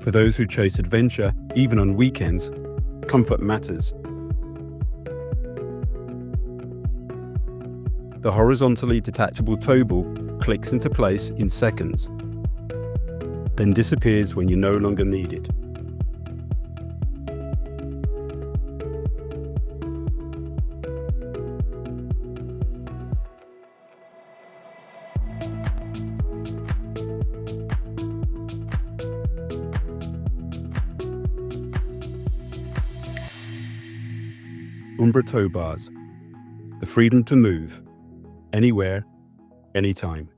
For those who chase adventure, even on weekends, comfort matters. The horizontally detachable towball clicks into place in seconds, then disappears when you no longer need it. Towbars, the freedom to move, anywhere, anytime.